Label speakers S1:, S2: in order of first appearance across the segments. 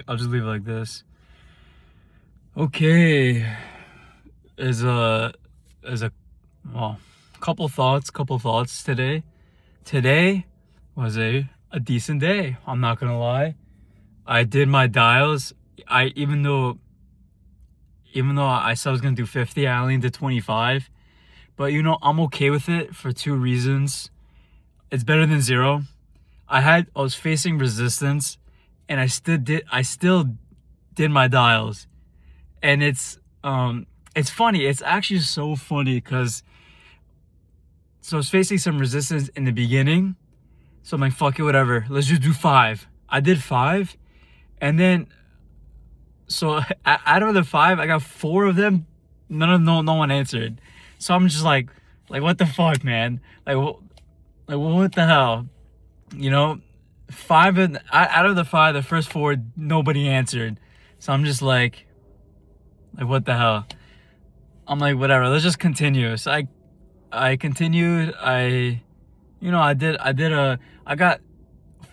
S1: I'll just leave it like this. Okay. As a well, couple thoughts today. Today was a decent day. I'm not gonna lie. I did my dials. I even though I said I was gonna do 50, I only did 25. But I'm okay with it for two reasons. It's better than zero. I was facing resistance, and I still did my dials. And it's funny. It's actually so funny because I was facing some resistance in the beginning. So I'm like, fuck it, whatever. Let's just do five. I did five, and then so out of the five, I got four of them. No one answered. So I'm just like what the fuck, man? What the hell? You know, out of the five, the first four, nobody answered. So I'm just like what the hell? I'm like, whatever. Let's just continue. So I continued. I got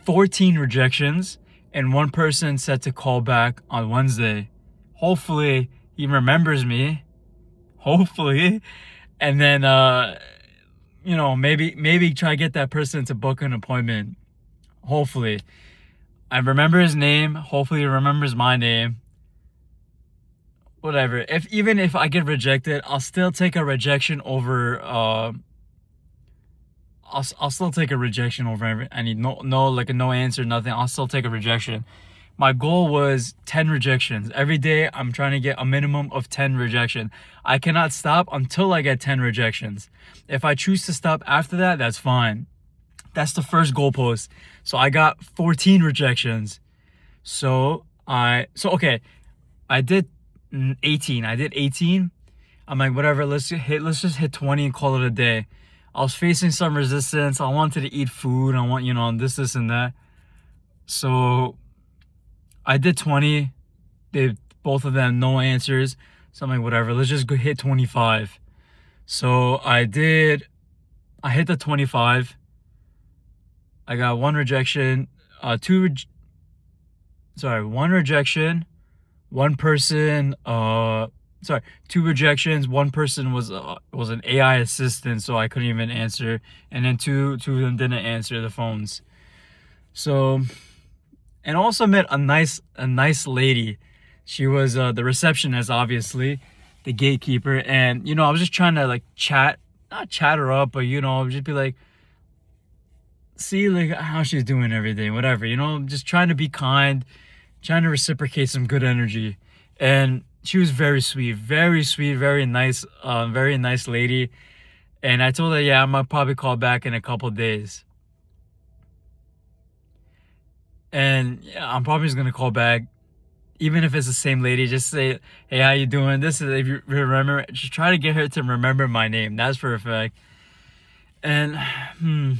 S1: 14 rejections, and one person said to call back on Wednesday. Hopefully he remembers me. Hopefully. And then maybe try to get that person to book an appointment. Hopefully. I remember his name. Hopefully he remembers my name. Whatever. Even if I get rejected, I'll still take a rejection over I'll still take a rejection over. I need no answer, nothing. I'll still take a rejection. My goal was 10 rejections. Every day I'm trying to get a minimum of 10 rejections. I cannot stop until I get 10 rejections. If I choose to stop after that, that's fine. That's the first goalpost. So I got 14 rejections. Okay, I did 18. I did 18. I'm like, whatever, let's just hit 20 and call it a day. I was facing some resistance. I wanted to eat food. I want, this, and that. So I did 20. Both of them, no answers. So I'm like, whatever, let's just go hit 25. So I hit the 25. I got one rejection, one rejection, one person, two rejections. One person was an AI assistant, so I couldn't even answer, and then two of them didn't answer the phones. So, and also met a nice lady. She was the receptionist, obviously, the gatekeeper, and I was just trying to not chat her up, but just be like, see how she's doing everything, whatever, just trying to be kind, trying to reciprocate some good energy. And she was very sweet, very nice lady. And I told her, yeah, I'm gonna probably call back in a couple days. And yeah, I'm probably just gonna call back, even if it's the same lady. Just say, hey, how you doing? This is, if you remember, just try to get her to remember my name. That's for a fact. And I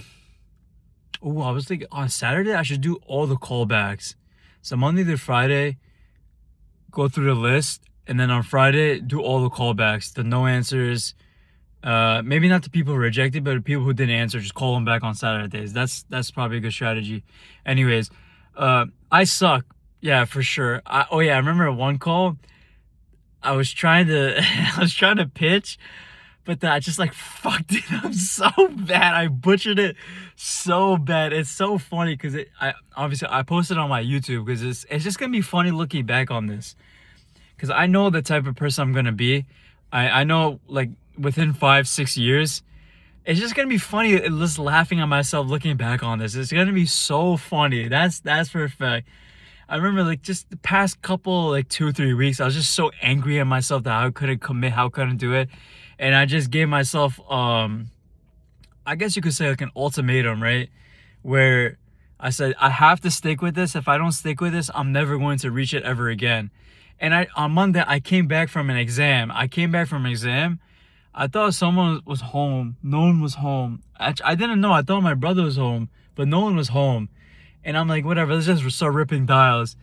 S1: was thinking on Saturday I should do all the callbacks. So Monday to Friday, go through the list, and then on Friday do all the callbacks, the no answers. Maybe not the people who rejected, but the people who didn't answer, just call them back on Saturdays. That's probably a good strategy. Anyways, I suck. Yeah, for sure. I remember one call. I was trying to pitch, but I just fucked it up so bad. I butchered it so bad. It's so funny because I posted on my YouTube because it's just gonna be funny looking back on this. Because I know the type of person I'm gonna be. I know within 5-6 years, it's just gonna be funny just laughing at myself looking back on this. It's gonna be so funny. That's for a fact. I remember just the past couple 2-3 weeks, I was just so angry at myself that I couldn't commit, how I couldn't do it. And I just gave myself I guess you could say an ultimatum, right? Where I said I have to stick with this. If I don't stick with this, I'm never going to reach it ever again. And on Monday I came back from an exam. I thought someone was home. No one was home. I didn't know. I thought my brother was home, but no one was home. And I'm like, whatever, let's just start ripping dials.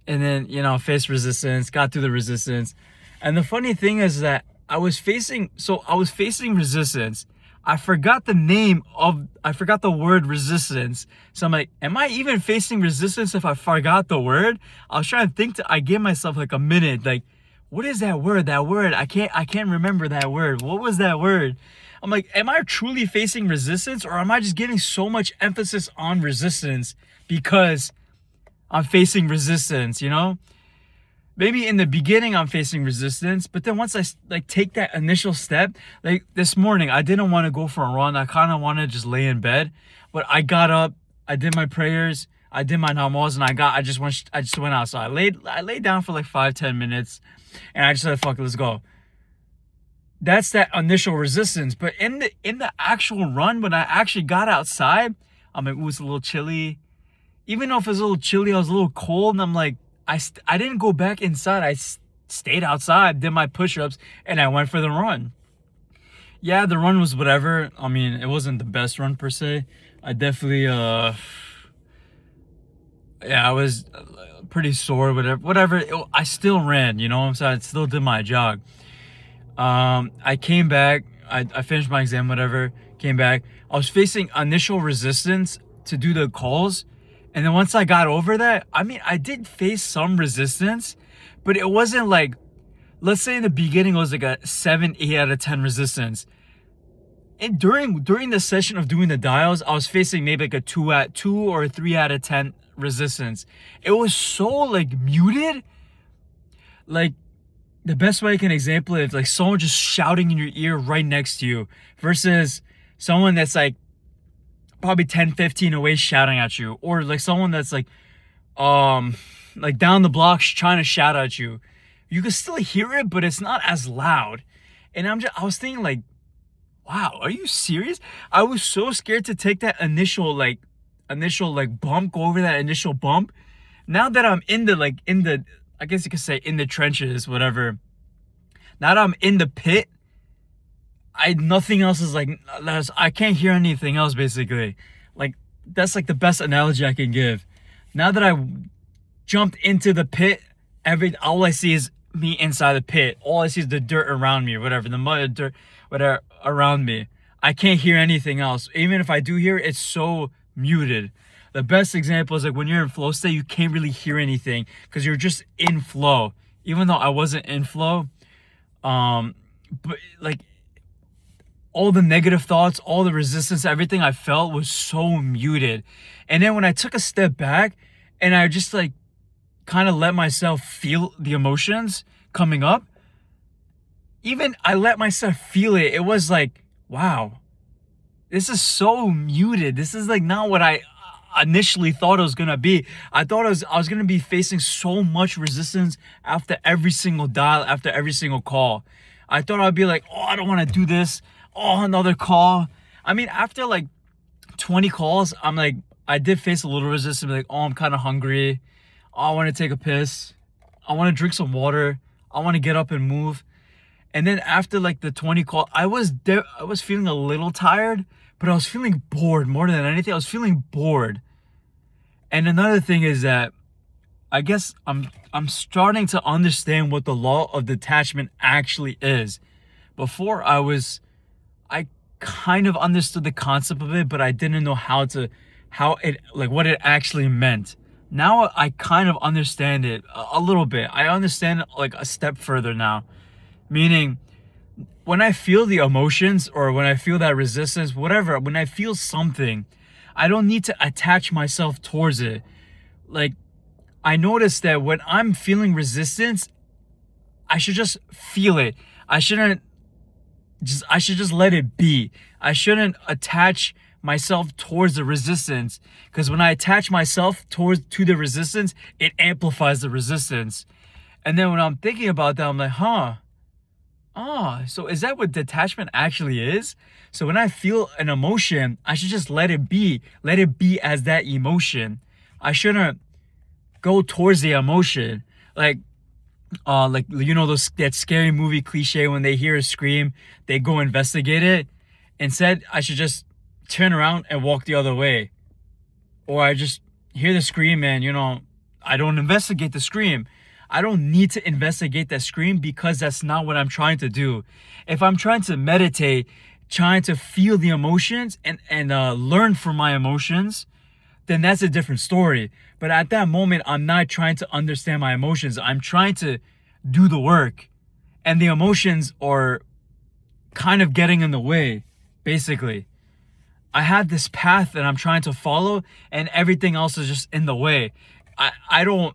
S1: And then, faced resistance, got through the resistance. And the funny thing is that I was facing resistance. I forgot the word resistance. So I'm like, am I even facing resistance if I forgot the word? I was trying to think. I gave myself like a minute. Like, what is that word? That word. I can't remember that word. What was that word? I'm like, am I truly facing resistance, or am I just giving so much emphasis on resistance because I'm facing resistance, you know? Maybe in the beginning I'm facing resistance, but then once I like take that initial step, like this morning, I didn't want to go for a run. I kind of wanted to just lay in bed, but I got up, I did my prayers, I did my namaz, and I just went outside. I laid down for like 5-10 minutes, and I just said, "Fuck, let's go." That's that initial resistance. But in the actual run, when I actually got outside, I'm like, ooh, it's a little chilly. Even though if it was a little chilly, I was a little cold, and I'm like, I didn't go back inside. Stayed outside, did my push-ups, and I went for the run. Yeah, the run was whatever. I mean, it wasn't the best run per se. I definitely, yeah, I was pretty sore, whatever. I still ran, you know, so I still did my jog. I came back, I finished my exam, whatever, came back. I was facing initial resistance to do the calls. And then once I got over that, I mean, I did face some resistance, but it wasn't like, let's say in the beginning it was like a 7, 8 out of 10 resistance. And during the session of doing the dials, I was facing maybe like a 2 or 3 out of 10 resistance. It was so like muted. Like, the best way I can example it is like someone just shouting in your ear right next to you versus someone that's like probably 10-15 away shouting at you, or like someone that's like down the block trying to shout at you. You can still hear it, but it's not as loud. And I was thinking like, wow, are you serious? I was so scared to take that initial bump, go over that initial bump. Now that I'm in the I guess you could say in the trenches, whatever. Now that I'm in the pit, nothing else is like, I can't hear anything else basically. Like, that's like the best analogy I can give. Now that I jumped into the pit, all I see is me inside the pit. All I see is the dirt around me, or whatever, the mud, dirt, whatever around me. I can't hear anything else. Even if I do hear it, it's so muted. The best example is like when you're in flow state, you can't really hear anything because you're just in flow. Even though I wasn't in flow, but like all the negative thoughts, all the resistance, everything I felt was so muted. And then when I took a step back and I just like kind of let myself feel the emotions coming up, even I let myself feel it. It was like, wow, this is so muted. This is like not what I initially thought it was gonna be. I thought I was gonna be facing so much resistance after every single dial, after every single call. I thought I'd be like, oh, I don't want to do this. Oh, another call. I mean, after like 20 calls, I'm like, I did face a little resistance. Like, oh, I'm kind of hungry. Oh, I want to take a piss. I want to drink some water. I want to get up and move. And then after like the 20 call, I was feeling a little tired, but I was feeling bored more than anything. I was feeling bored. And another thing is that I guess I'm starting to understand what the law of detachment actually is. Before I kind of understood the concept of it, but I didn't know what it actually meant. Now I kind of understand it a little bit. I understand it like a step further now. Meaning, when I feel the emotions or when I feel that resistance, whatever, when I feel something, I don't need to attach myself towards it. Like, I noticed that when I'm feeling resistance, I should just feel it. I should just let it be. I shouldn't attach myself towards the resistance, because when I attach myself to the resistance, it amplifies the resistance. And then when I'm thinking about that, I'm like, so is that what detachment actually is? So when I feel an emotion, I should just let it be as that emotion. I shouldn't go towards the emotion. Like you know, that scary movie cliche, when they hear a scream, they go investigate it. Instead, I should just turn around and walk the other way. Or I just hear the scream and, you know, I don't investigate the scream. I don't need to investigate that scream, because that's not what I'm trying to do. If I'm trying to meditate trying to feel the emotions and learn from my emotions, then that's a different story. But at that moment, I'm not trying to understand my emotions. I'm trying to do the work. And the emotions are kind of getting in the way, basically. I have this path that I'm trying to follow, and everything else is just in the way. I don't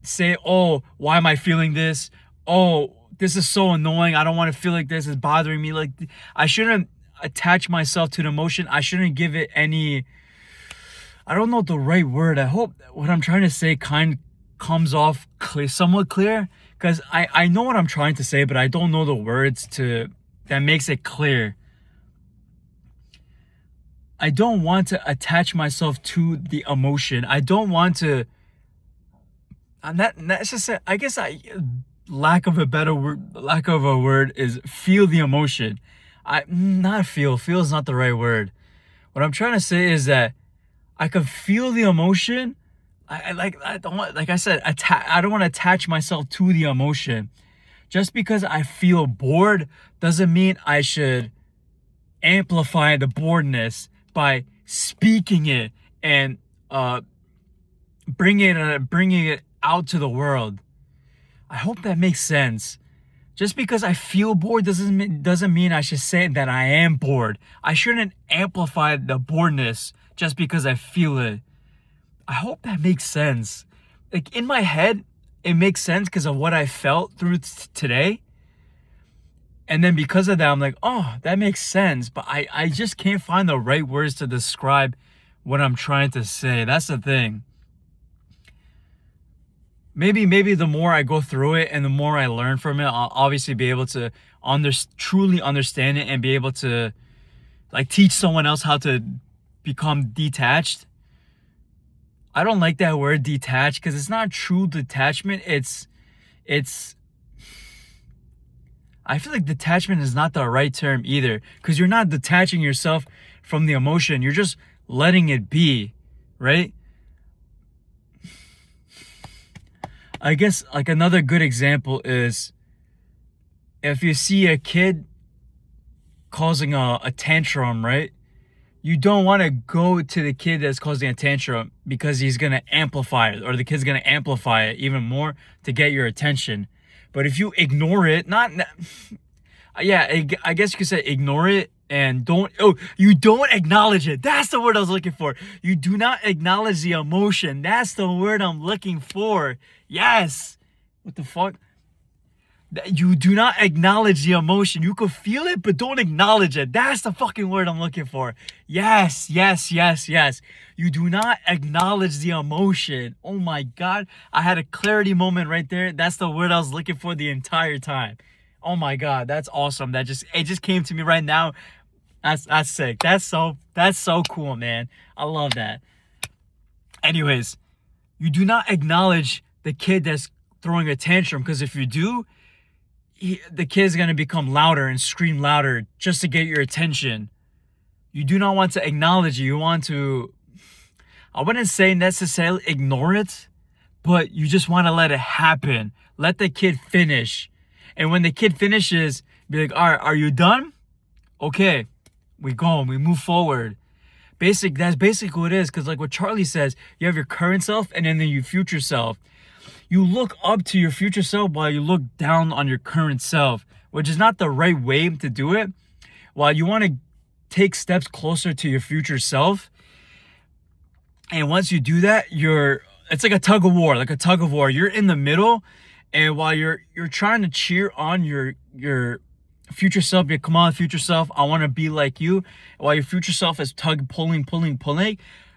S1: say, oh, why am I feeling this? Oh, this is so annoying. I don't want to feel like this. It's bothering me. Like, I shouldn't attach myself to the emotion. I shouldn't give it any, I don't know the right word. I hope what I'm trying to say comes off clear, somewhat clear, because I know what I'm trying to say, but I don't know the words that makes it clear. I don't want to attach myself to the emotion. I don't want to. That's just it. I guess lack of a better word, lack of a word is feel the emotion. Not feel. Feel is not the right word. What I'm trying to say is that I can feel the emotion. I don't want, like I said, I don't want to attach myself to the emotion. Just because I feel bored doesn't mean I should amplify the boredness by speaking it and bringing it out to the world. I hope that makes sense. Just because I feel bored doesn't mean I should say that I am bored. I shouldn't amplify the boredness just because I feel it. I hope that makes sense. Like, in my head, it makes sense because of what I felt through today. And then because of that, I'm like, oh, that makes sense. But I just can't find the right words to describe what I'm trying to say. That's the thing. Maybe the more I go through it and the more I learn from it, I'll obviously be able to truly understand it and be able to, like, teach someone else how to become detached. I don't like that word detached because it's not true detachment. It's I feel like detachment is not the right term either, because you're not detaching yourself from the emotion. You're just letting it be, right? I guess, like, another good example is if you see a kid causing a tantrum, right? You don't want to go to the kid that's causing a tantrum because he's going to amplify it, or the kid's going to amplify it even more to get your attention. But if you ignore it, I guess you could say ignore it and you don't acknowledge it. That's the word I was looking for. You do not acknowledge the emotion. That's the word I'm looking for. Yes. What the fuck? You do not acknowledge the emotion. You could feel it, but don't acknowledge it. That's the fucking word I'm looking for. Yes. You do not acknowledge the emotion. Oh my God. I had a clarity moment right there. That's the word I was looking for the entire time. Oh my God. That's awesome. It just came to me right now. That's sick. That's so cool, man. I love that. Anyways, you do not acknowledge the kid that's throwing a tantrum, because if you do, the kid's going to become louder and scream louder just to get your attention. You do not want to acknowledge it. You want to, I wouldn't say necessarily ignore it, but you just want to let it happen. Let the kid finish. And when the kid finishes, be like, all right, are you done? Okay, we move forward. That's basically what it is. Because like what Charlie says, you have your current self and then your future self. You look up to your future self while you look down on your current self, which is not the right way to do it. While you want to take steps closer to your future self, and once you do that, it's like a tug of war. You're in the middle, and while you're trying to cheer on your future self, come on, future self, I want to be like you. While your future self is pulling,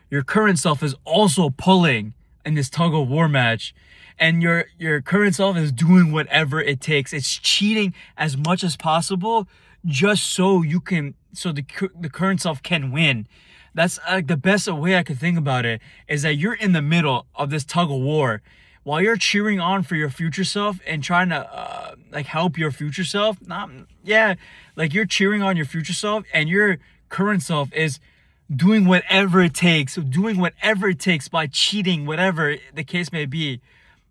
S1: your current self is also pulling in this tug of war match. And your current self is doing whatever it takes. It's cheating as much as possible just so the current self can win. That's the best way I could think about it, is that you're in the middle of this tug of war. While you're cheering on for your future self and trying to help your future self, you're cheering on your future self, and your current self is doing whatever it takes by cheating, whatever the case may be.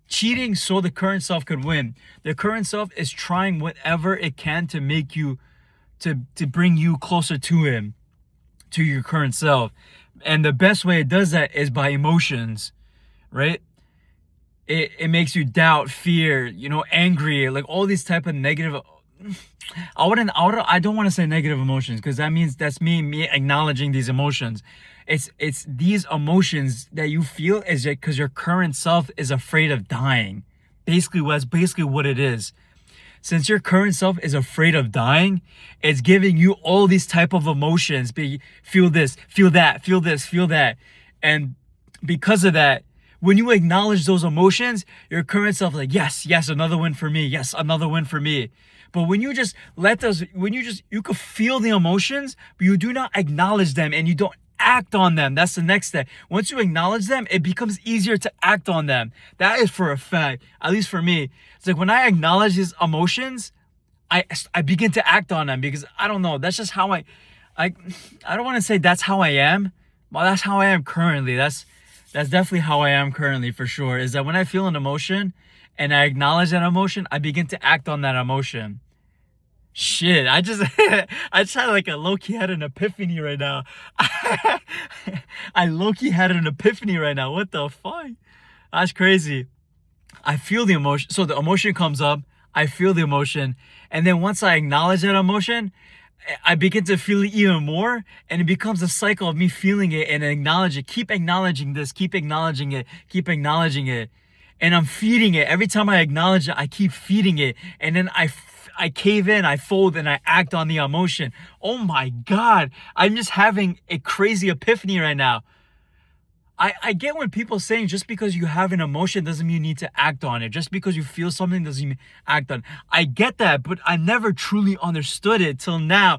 S1: Cheating so the current self could win. The current self is trying whatever it can to make you to bring you closer to him, to your current self. And the best way it does that is by emotions, right? It makes you doubt, fear, angry, like all these type of negative. I don't want to say negative emotions, because that means that's me acknowledging these emotions. It's these emotions that you feel is because your current self is afraid of dying. Basically what it is. Since your current self is afraid of dying, it's giving you all these type of emotions. Feel this, feel that, feel this, feel that. And because of that, when you acknowledge those emotions, your current self is like, yes, yes, another win for me. Yes, another win for me. But when you just you could feel the emotions, but you do not acknowledge them and you don't act on them. That's the next step. Once you acknowledge them, it becomes easier to act on them. That is for a fact, at least for me. It's like when I acknowledge these emotions, I begin to act on them, because I don't know. That's just how I don't want to say that's how I am, but that's how I am currently. That's definitely how I am currently, for sure. Is that when I feel an emotion and I acknowledge that emotion, I begin to act on that emotion. Shit, I just had like a low-key had an epiphany right now. I low-key had an epiphany right now. What the fuck? That's crazy. I feel the emotion. So the emotion comes up, I feel the emotion, and then once I acknowledge that emotion, I begin to feel it even more, and it becomes a cycle of me feeling it and acknowledge it. Keep acknowledging this, keep acknowledging it, keep acknowledging it. And I'm feeding it. Every time I acknowledge it, I keep feeding it. And then I cave in, I fold, and I act on the emotion. Oh my God. I'm just having a crazy epiphany right now. I get when people saying just because you have an emotion doesn't mean you need to act on it. Just because you feel something doesn't mean act on it. I get that, but I never truly understood it till now.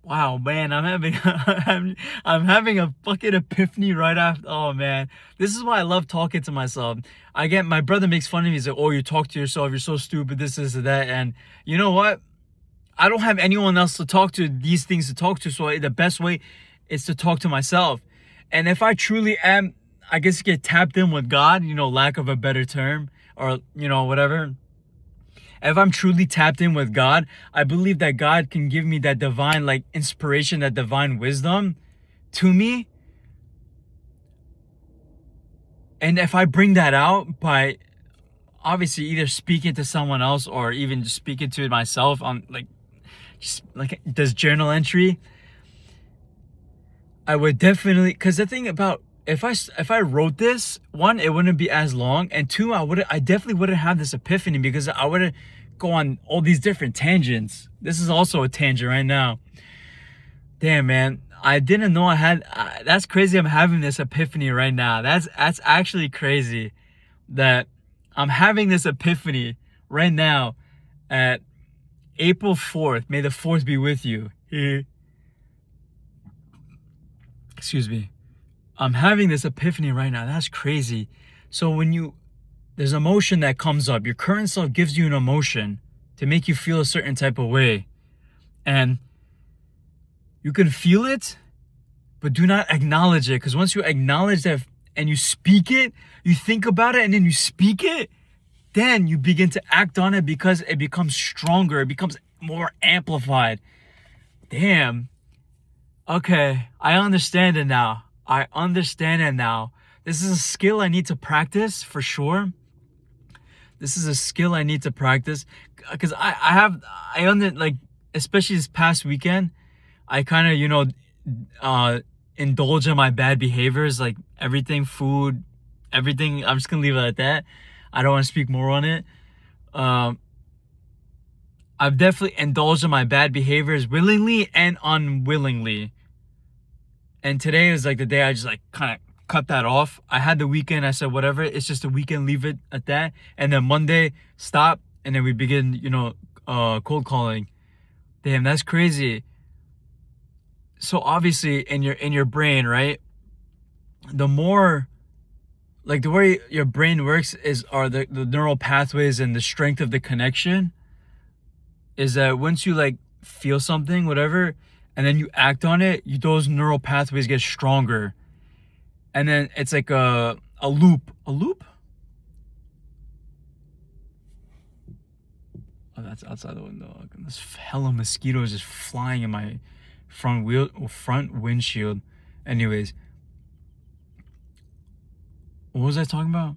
S1: Wow, man, I'm having I'm having a fucking epiphany right after. Oh man, this is why I love talking to myself. I get my brother makes fun of me. He's like, "Oh, you talk to yourself. You're so stupid. This, and that." And you know what? I don't have anyone else to talk to, these things to talk to. So the best way is to talk to myself. And if I truly am, I guess, get tapped in with God, lack of a better term, or, whatever. If I'm truly tapped in with God, I believe that God can give me that divine, like, inspiration, that divine wisdom to me. And if I bring that out by obviously either speaking to someone else or even just speaking to myself on like this journal entry, I would definitely, because the thing about, if I wrote this, one, it wouldn't be as long, and two, I definitely wouldn't have this epiphany, because I wouldn't go on all these different tangents. This is also a tangent right now. Damn, man, I didn't know I had. That's crazy. I'm having this epiphany right now. That's actually crazy that I'm having this epiphany right now at April 4th. May the 4th be with you. Excuse me. I'm having this epiphany right now. That's crazy. So when there's emotion that comes up, your current self gives you an emotion to make you feel a certain type of way. And you can feel it, but do not acknowledge it. Because once you acknowledge that and you speak it, you think about it and then you speak it, then you begin to act on it, because it becomes stronger. It becomes more amplified. Damn. Okay, I understand it now. I understand it now. This is a skill I need to practice for sure. This is a skill I need to practice, because especially this past weekend, I kind of, indulge in my bad behaviors, like everything, food, everything. I'm just gonna leave it at that. I don't want to speak more on it. I've definitely indulged in my bad behaviors willingly and unwillingly. And today is like the day I just like kind of cut that off. I had the weekend. I said, whatever, it's just a weekend, leave it at that. And then Monday, stop. And then we begin, cold calling. Damn, that's crazy. So obviously in your brain, right? The more, like, the way your brain works are the neural pathways, and the strength of the connection is that once you like feel something, whatever, and then you act on it, those neural pathways get stronger. And then it's like a loop. A loop? Oh, that's outside the window. There's hella mosquitoes just flying in my front windshield. Anyways, what was I talking about?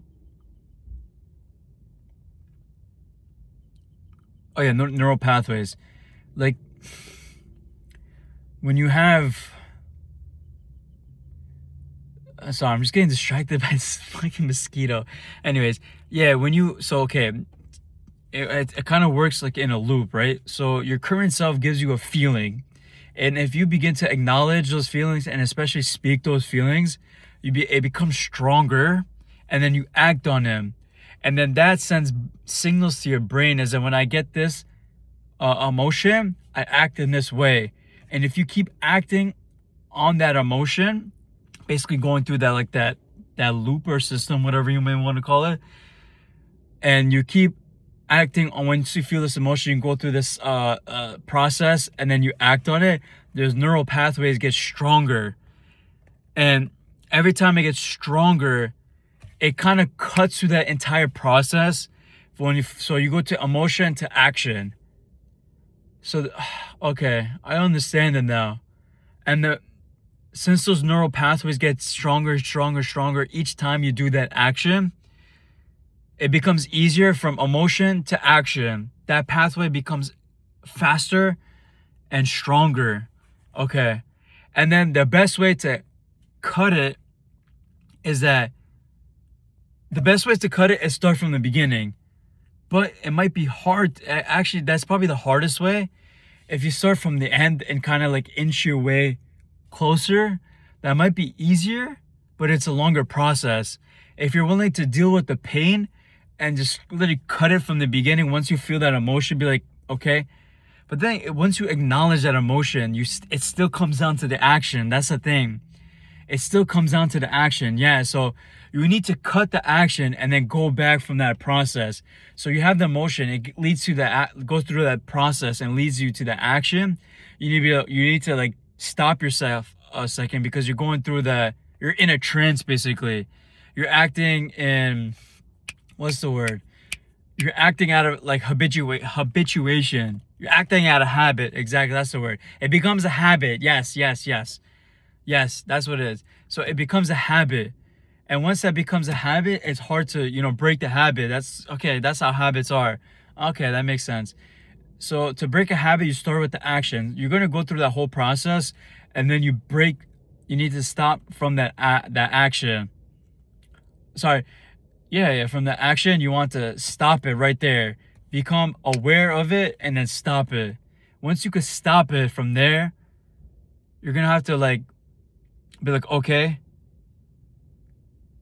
S1: Oh yeah, neural pathways. Like when you have, sorry, I'm just getting distracted by this fucking mosquito. Anyways, yeah, okay, it kind of works like in a loop, right? So your current self gives you a feeling, and if you begin to acknowledge those feelings and especially speak those feelings, it becomes stronger, and then you act on them, and then that sends signals to your brain as that when I get this emotion, I act in this way. And if you keep acting on that emotion, basically going through that loop or system, whatever you may want to call it, and you keep acting on, once you feel this emotion, you go through this process, and then you act on it, there's neural pathways get stronger, and every time it gets stronger, it kind of cuts through that entire process. So you go to emotion to action. So, okay, I understand it now. And since those neural pathways get stronger, each time you do that action, it becomes easier from emotion to action. That pathway becomes faster and stronger. Okay. And then the best way to cut it is start from the beginning. But it might be hard. Actually, that's probably the hardest way. If you start from the end and kind of like inch your way closer, that might be easier, but it's a longer process. If you're willing to deal with the pain and just literally cut it from the beginning, once you feel that emotion, be like, okay. But then once you acknowledge that emotion, it still comes down to the action. That's the thing. It still comes down to the action. Yeah, so you need to cut the action and then go back from that process. So you have the emotion, it leads to goes through that process and leads you to the action. You need to like stop yourself a second, because you're going through you're in a trance basically. You're acting in, what's the word? You're acting out of like habituation. You're acting out of habit. Exactly, that's the word. It becomes a habit. Yes, that's what it is. So it becomes a habit. And once that becomes a habit, it's hard to, break the habit. That's how habits are. Okay, that makes sense. So to break a habit, you start with the action. You're going to go through that whole process, and then you need to stop from that action. Sorry. Yeah, from the action, you want to stop it right there. Become aware of it and then stop it. Once you can stop it from there, you're going to have to be like, okay,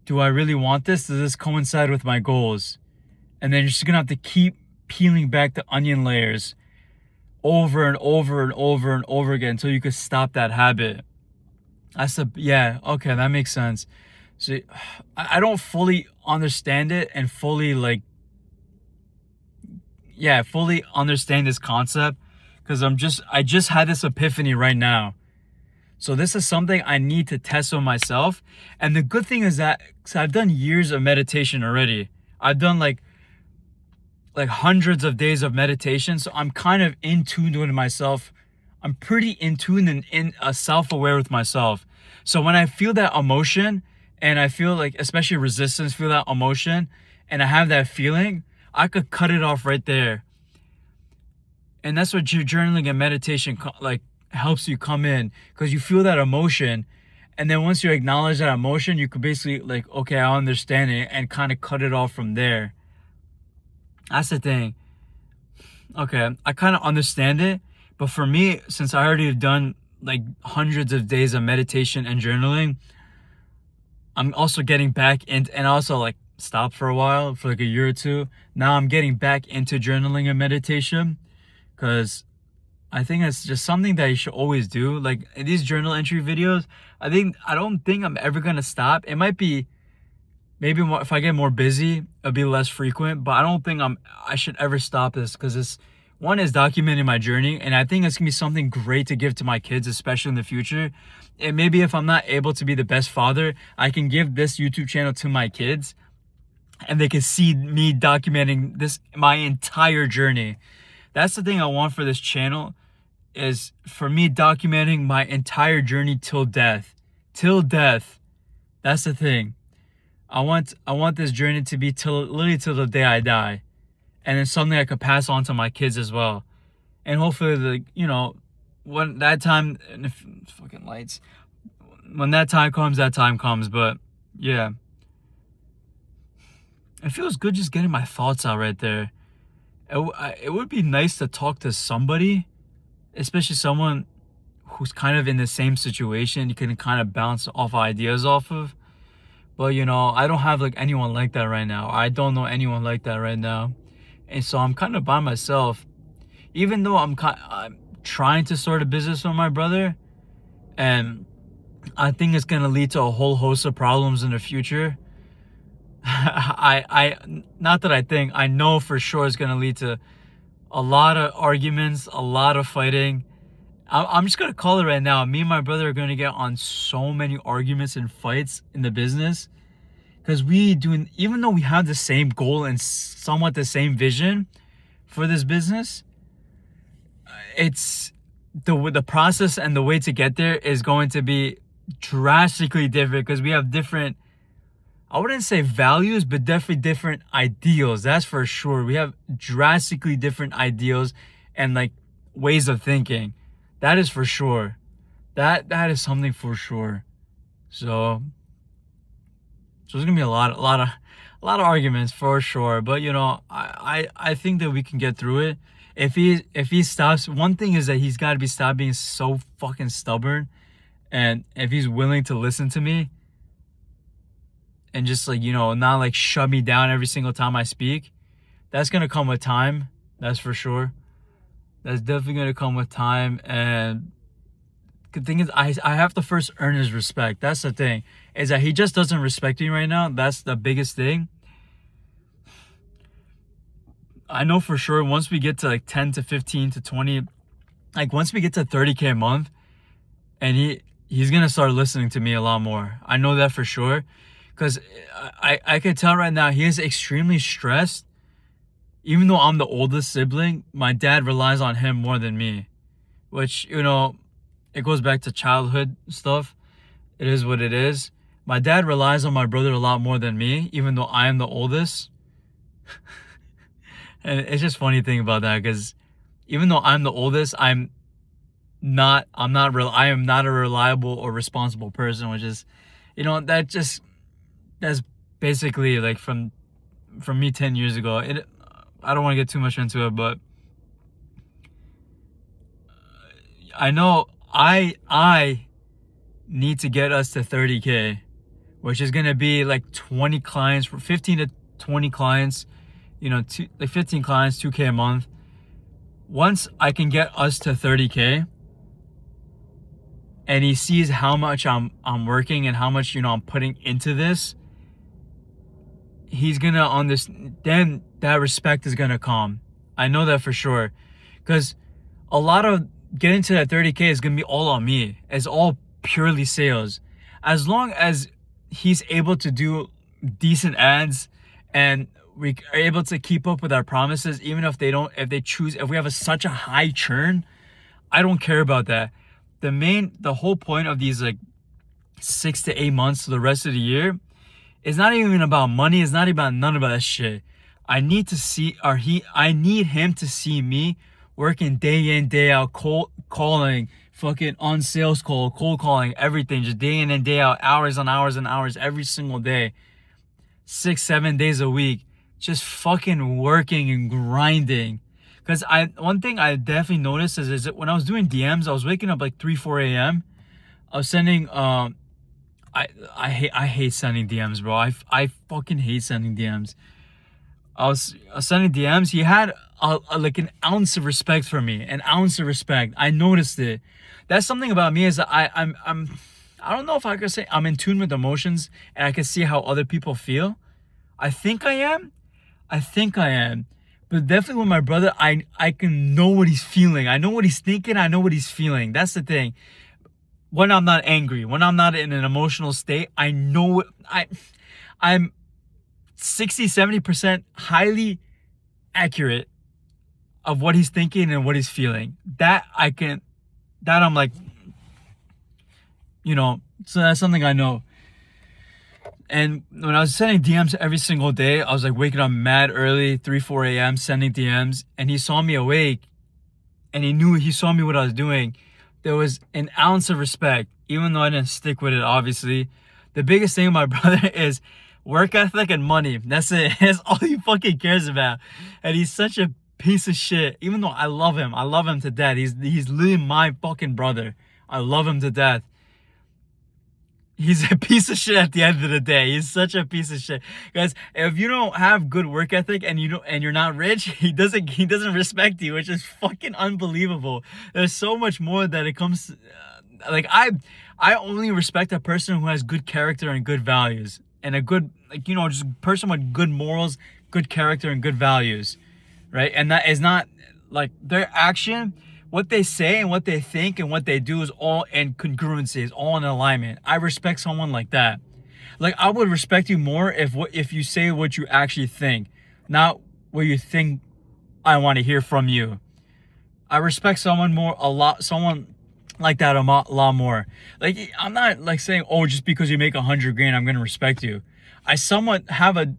S1: do I really want this? Does this coincide with my goals? And then you're just going to have to keep peeling back the onion layers over and over and over and over again until you can stop that habit. Yeah, okay, that makes sense. So I don't fully understand it and fully understand this concept, because I just had this epiphany right now. So this is something I need to test on myself. And the good thing is that, cause I've done years of meditation already. I've done like hundreds of days of meditation. So I'm kind of in tune with myself. I'm pretty in tune and self-aware with myself. So when I feel that emotion, and I feel like, especially resistance, feel that emotion, and I have that feeling, I could cut it off right there. And that's what journaling and meditation helps you come in, because you feel that emotion, and then once you acknowledge that emotion, you could basically okay, I understand it, and kind of cut it off from there. That's the thing. Okay, I kind of understand it, but for me, since I already have done hundreds of days of meditation and journaling, I'm also getting back into, and also stopped for a while, for a year or two. Now I'm getting back into journaling and meditation, because I think it's just something that you should always do. In these journal entry videos, I don't think I'm ever gonna stop. It might be, maybe more, if I get more busy, it'll be less frequent. But I don't think I should ever stop this, because this one is documenting my journey, and I think it's gonna be something great to give to my kids, especially in the future. And maybe if I'm not able to be the best father, I can give this YouTube channel to my kids, and they can see me documenting my entire journey. That's the thing I want for this channel, is for me documenting my entire journey till death. Till death. That's the thing. I want this journey to be till literally till the day I die. And it's something I could pass on to my kids as well. And hopefully when that time, and if fucking lights, when that time comes, that time comes. But yeah, it feels good just getting my thoughts out right there. It would be nice to talk to somebody, especially someone who's kind of in the same situation you can kind of bounce off ideas off of. But I don't have like anyone like that right now. I don't know anyone like that right now. And so I'm kind of by myself. Even though I'm trying to start a business with my brother, and I think it's gonna lead to a whole host of problems in the future. I not that I think, I know for sure it's gonna lead to a lot of arguments, a lot of fighting. I'm just gonna call it right now. Me and my brother are gonna get on so many arguments and fights in the business, because even though we have the same goal and somewhat the same vision for this business, it's the process and the way to get there is going to be drastically different, because we have different, I wouldn't say values, but definitely different ideals. That's for sure. We have drastically different ideals and like ways of thinking. That is for sure. That is something for sure. So there's gonna be a lot of arguments for sure. But I think that we can get through it. If he stops, one thing is that he's got to stop being so fucking stubborn, and if he's willing to listen to me, and just like not like shut me down every single time I speak. That's gonna come with time. That's for sure. That's definitely gonna come with time. And the thing is, I have to first earn his respect. That's the thing, is that he just doesn't respect me right now. That's the biggest thing. I know for sure once we get to like 10 to 15 to 20, like once we get to 30K a month, and he's gonna start listening to me a lot more. I know that for sure, because I can tell right now he is extremely stressed. Even though I'm the oldest sibling, my dad relies on him more than me, which it goes back to childhood stuff. It is what it is. My dad relies on my brother a lot more than me, even though I am the oldest. And it's just funny thing about that, because even though I'm the oldest, I am not a reliable or responsible person, which is, that's basically like from me 10 years ago. I don't want to get too much into it, but I know I need to get us to 30K, which is going to be like 20 clients, 15 to 20 clients, 15 clients, 2K a month. Once I can get us to 30K, and he sees how much I'm working and how much I'm putting into this, he's gonna understand. Then that respect is gonna come. I know that for sure, because a lot of getting to that 30K is gonna be all on me. It's all purely sales. As long as he's able to do decent ads, and we are able to keep up with our promises, even if if we have such a high churn, I don't care about that. The whole point of these like 6 to 8 months to the rest of the year is not even about money. It's not about none of that shit. I need him to see me working day in, day out, cold calling, fucking on sales call, cold calling, everything, just day in and day out, hours and hours and hours every single day, 6-7 days a week, just fucking working and grinding. Because one thing I definitely noticed is that when I was doing DMs, I was waking up like 3-4 a.m. I was sending I hate sending DMs, bro. I fucking hate sending DMs. I was sending DMs. He had like an ounce of respect for me, an ounce of respect. I noticed it. That's something about me, is that I don't know if I could say I'm in tune with emotions, and I can see how other people feel. I think I am. But definitely with my brother, I can know what he's feeling. I know what he's thinking. I know what he's feeling. That's the thing. When I'm not angry, when I'm not in an emotional state, I know I'm 60-70% highly accurate. of what he's thinking and what he's feeling. That I'm like, so that's something I know. And when I was sending DMs every single day, I was like waking up mad early, 3, 4 a.m., sending DMs. And he saw me awake and he saw me what I was doing. There was an ounce of respect, even though I didn't stick with it, obviously. The biggest thing with my brother is work ethic and money. That's it. That's all he fucking cares about. And he's such a piece of shit. Even though I love him. I love him to death. He's literally my fucking brother. I love him to death. He's a piece of shit at the end of the day. He's such a piece of shit. Guys, if you don't have good work ethic and you're not rich, he doesn't respect you, which is fucking unbelievable. There's so much more that it comes like I only respect a person who has good character and good values, and a good, just a person with good morals, good character and good values, right? And that is not like their action. What they say and what they think and what they do is all in congruency, is all in alignment. I respect someone like that. Like, I would respect you more if you say what you actually think, not what you think I want to hear from you. I respect someone like that a lot more. Like, I'm not like saying, oh, just because you make 100 grand, I'm going to respect you. I somewhat have a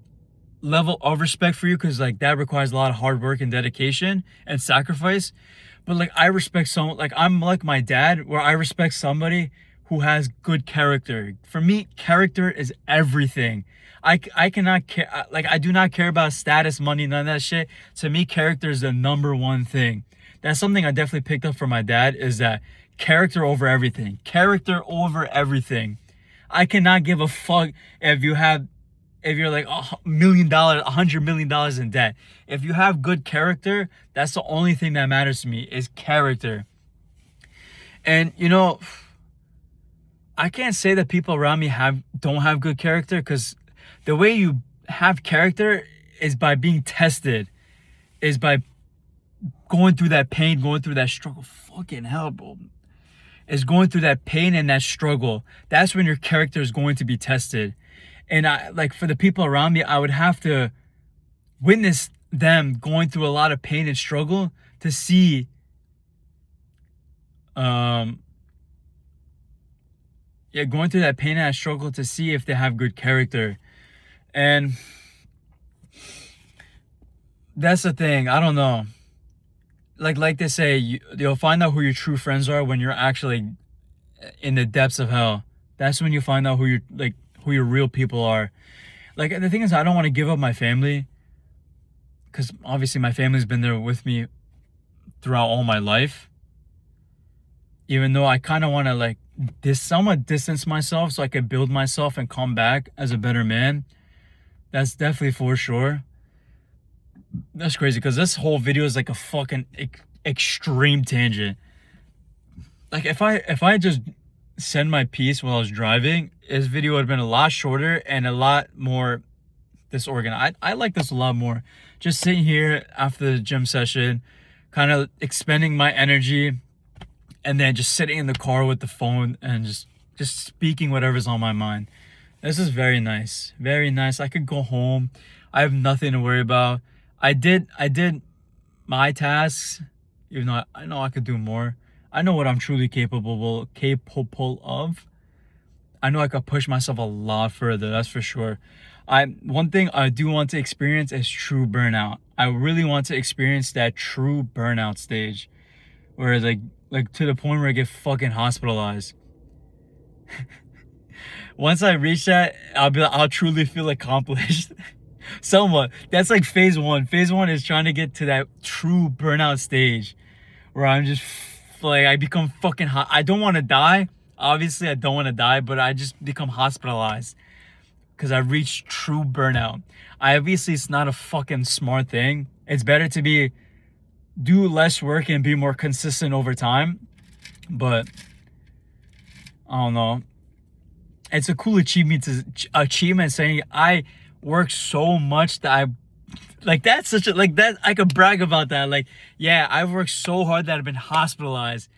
S1: level of respect for you because like that requires a lot of hard work and dedication and sacrifice. But like, I respect someone, like I'm like my dad, where I respect somebody who has good character. For me, character is everything. I cannot care, like I do not care about status, money, none of that shit. To me, character is the number one thing. That's something I definitely picked up from my dad, is that character over everything. Character over everything. I cannot give a fuck if you're like $1 million, $100 million in debt. If you have good character, that's the only thing that matters to me, is character. And I can't say that people around me don't have good character, because the way you have character is by being tested, is by going through that pain, going through that struggle. Fucking hell, bro. Is going through that pain and that struggle. That's when your character is going to be tested. And for the people around me, I would have to witness them going through a lot of pain and struggle to see, going through that pain and that struggle to see if they have good character. And that's the thing. I don't know. Like they say, you'll find out who your true friends are when you're actually in the depths of hell. That's when you find out who your real people are. Like, the thing is, I don't want to give up my family, because obviously my family's been there with me throughout all my life. Even though I kind of want to somewhat distance myself so I can build myself and come back as a better man. That's definitely for sure. That's crazy, because this whole video is like a fucking extreme tangent. Like, if I just send my piece while I was driving, this video would have been a lot shorter and a lot more disorganized. I like this a lot more. Just sitting here after the gym session, kind of expending my energy, and then just sitting in the car with the phone and just speaking whatever's on my mind. This is very nice. Very nice. I could go home. I have nothing to worry about. I did my tasks, even though I know I could do more. I know what I'm truly capable of. I know I could push myself a lot further, that's for sure. One thing I do want to experience is true burnout. I really want to experience that true burnout stage, where like to the point where I get fucking hospitalized. Once I reach that, I'll truly feel accomplished. Somewhat. That's like phase one. Phase one is trying to get to that true burnout stage, where I'm just like, I become fucking hot. I don't want to die. Obviously, I don't want to die, but I just become hospitalized because I reached true burnout. Obviously, it's not a fucking smart thing. It's better to do less work and be more consistent over time. But I don't know. It's a cool achievement saying I work so much that that's such a, that I could brag about that. Like, yeah, I've worked so hard that I've been hospitalized.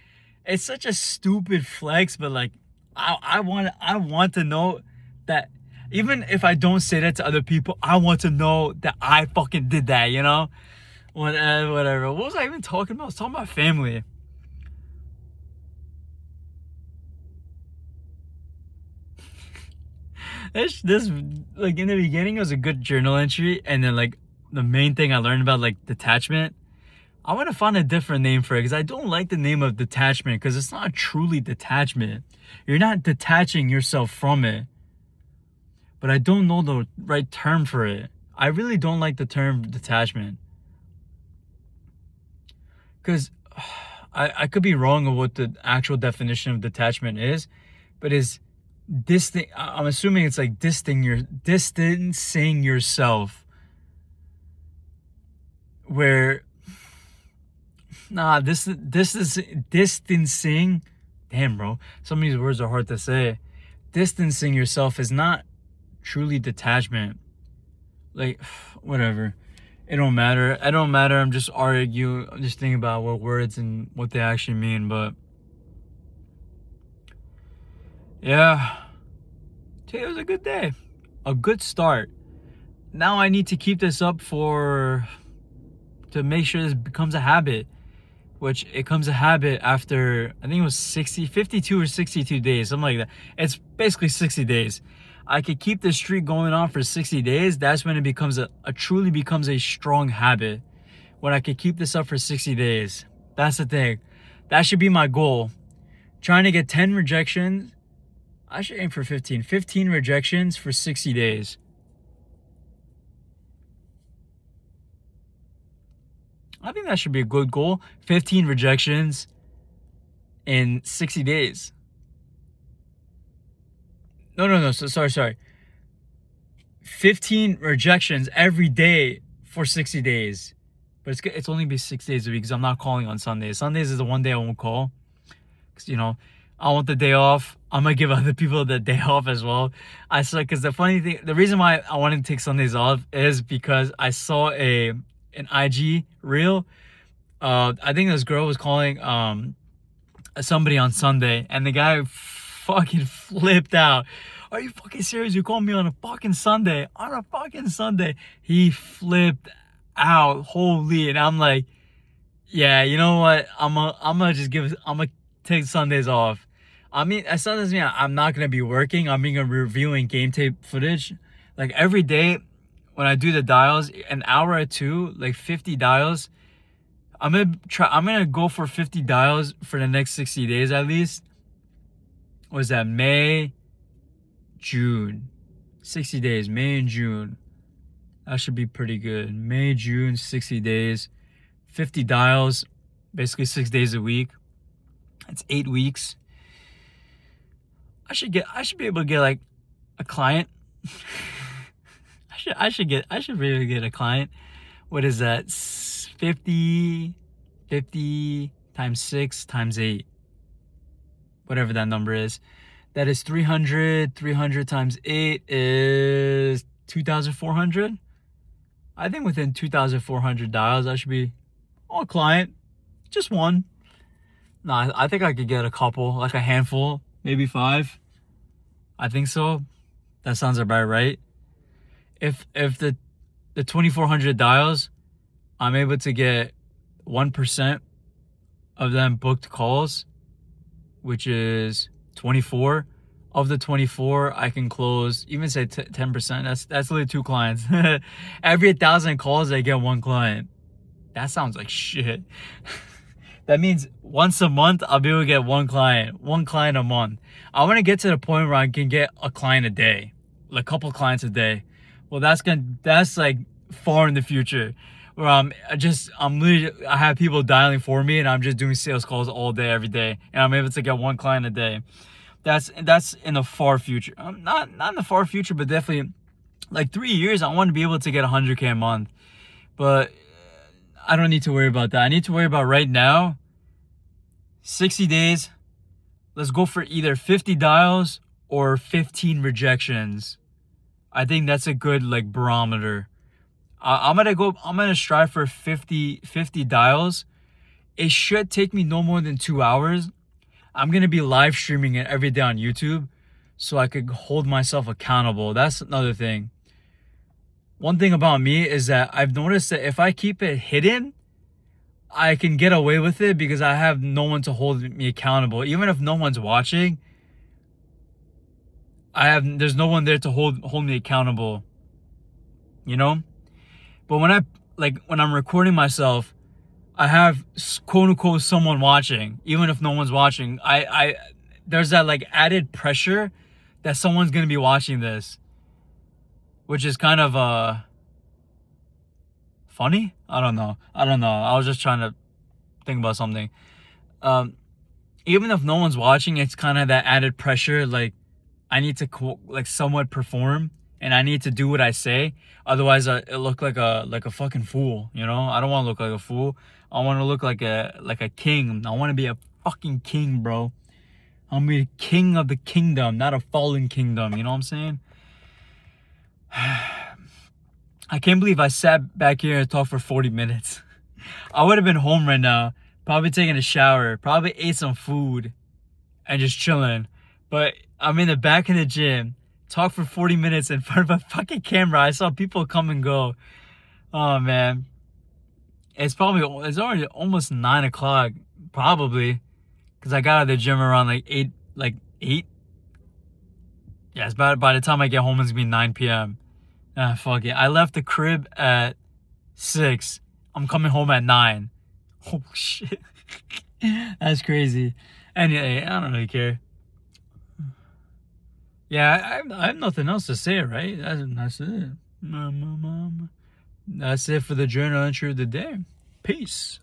S1: It's such a stupid flex, but like, I want to know that, even if I don't say that to other people, I want to know that I fucking did that, Whatever. What was I even talking about? I was talking about family. This like in the beginning it was a good journal entry, and then like the main thing I learned about like detachment. I want to find a different name for it because I don't like the name of detachment because it's not truly detachment. You're not detaching yourself from it. But I don't know the right term for it. I really don't like the term detachment because I could be wrong on what the actual definition of detachment is, but is distant. I'm assuming it's like distancing yourself. Where this is distancing. Damn, bro, some of these words are hard to say. Distancing yourself is not truly detachment. Like, whatever. It don't matter. I don't matter. I'm just arguing. I'm just thinking about what words and what they actually mean. But yeah, today was a good day, a good start. Now I need to keep this up to make sure this becomes a habit. Which it comes a habit after I think it was 52 or 62 days, something like that. It's basically 60 days. I could keep this streak going on for 60 days. That's when it becomes a truly becomes a strong habit. When I could keep this up for 60 days. That's the thing. That should be my goal. Trying to get 10 rejections. I should aim for 15. 15 rejections for 60 days. I think that should be a good goal. 15 rejections in 60 days. No. Sorry. 15 rejections every day for 60 days. But it's only be 6 days a week because I'm not calling on Sundays. Sundays is the one day I won't call. Because, I want the day off. I'm going to give other people the day off as well. I saw, because the reason why I wanted to take Sundays off is because I saw an IG reel. I think this girl was calling somebody on Sunday, and the guy fucking flipped out. Are you fucking serious? You called me on a fucking Sunday? On a fucking Sunday? He flipped out. Holy. And I'm like, yeah, you know what? I'm gonna take Sundays off. I mean, that doesn't mean I'm not gonna be working. I'm gonna be reviewing game tape footage. Like every day when I do the dials, an hour or two, like 50 dials. I'm gonna go for 50 dials for the next 60 days at least. What is that? May, June. 60 days, May and June. That should be pretty good. May, June, 60 days. 50 dials, basically 6 days a week. That's 8 weeks. I should be able to get like a client. I should be able to get a client. What is that? 50 times 6 times 8. Whatever that number is. That is 300. 300 times 8 is 2,400. I think within 2,400 dials, I should be a client. Just one. No, I think I could get a couple, like a handful, maybe 5. I think so. That sounds about right. If the 2,400 dials, I'm able to get 1% of them booked calls, which is 24. Of the 24, I can close, even say 10%. That's literally 2 clients. Every 1,000 calls, I get 1 client. That sounds like shit. That means once a month, I'll be able to get 1 client. 1 client a month. I want to get to the point where I can get a client a day. Like a couple clients a day. Well, that's like far in the future. Where I have people dialing for me and I'm just doing sales calls all day, every day. And I'm able to get 1 client a day. That's in the far future. Not in the far future, but definitely like 3 years, I want to be able to get 100K a month. But I don't need to worry about that. I need to worry about right now. 60 days. Let's go for either 50 dials or 15 rejections. I think that's a good like barometer. I'm gonna strive for 50 dials. It should take me no more than 2 hours. I'm gonna be live streaming it every day on YouTube, so I could hold myself accountable. That's another thing. one thing about me is that I've noticed that if I keep it hidden, I can get away with it because I have no one to hold me accountable. Even if no one's watching, there's no one there to hold me accountable, you know? But when I'm recording myself, I have quote unquote someone watching, even if no one's watching. I there's that like added pressure that someone's gonna be watching this, which is kind of funny. I don't know. I was just trying to think about something. Um, Even if no one's watching, it's kind of that added pressure. Like I need to like somewhat perform, and I need to do what I say. Otherwise, it look like a fucking fool. You know, I don't want to look like a fool. I want to look like a king. I want to be a fucking king, bro. I'm gonna be the king of the kingdom, not a fallen kingdom. You know what I'm saying? I can't believe I sat back here and talked for 40 minutes. I would have been home right now, probably taking a shower, probably ate some food, and just chilling. But I'm in the back of the gym, talk for 40 minutes in front of a fucking camera. I saw people come and go. Oh man. It's already almost 9 o'clock, probably. Cause I got out of the gym around like 8. Yeah, it's about by the time I get home it's gonna be 9 p.m. Ah, fuck it. I left the crib at 6. I'm coming home at 9. Oh shit. That's crazy. Anyway, I don't really care. Yeah, I have nothing else to say, right? That's it. That's it for the journal entry of the day. Peace.